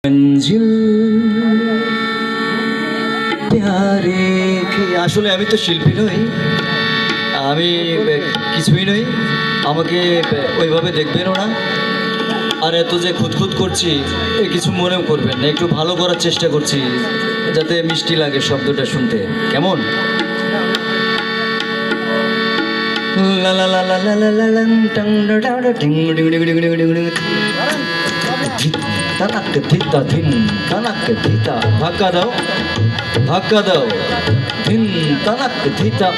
मंजिल प्यारे की আসলে আমি তো শিল্পী নই, আমি কিছুই নই, আমাকে ওইভাবে দেখবেনও না। আর এত যে খুঁতখুত করছি কিছু মনেও করবেন না, একটু ভালো করার চেষ্টা করছি যাতে মিষ্টি লাগে শব্দটা শুনতে। কেমন? লা লা লা লা লা লা লা লা টং ডা ডা ডা টিং ডিং ডিং ডিং ডিং ডিং ডিং তানাক ধিতা ধিন তানাক ধিতা ধাক্কা দাও ধাক্কা দাও ধিন তানাক ধিতা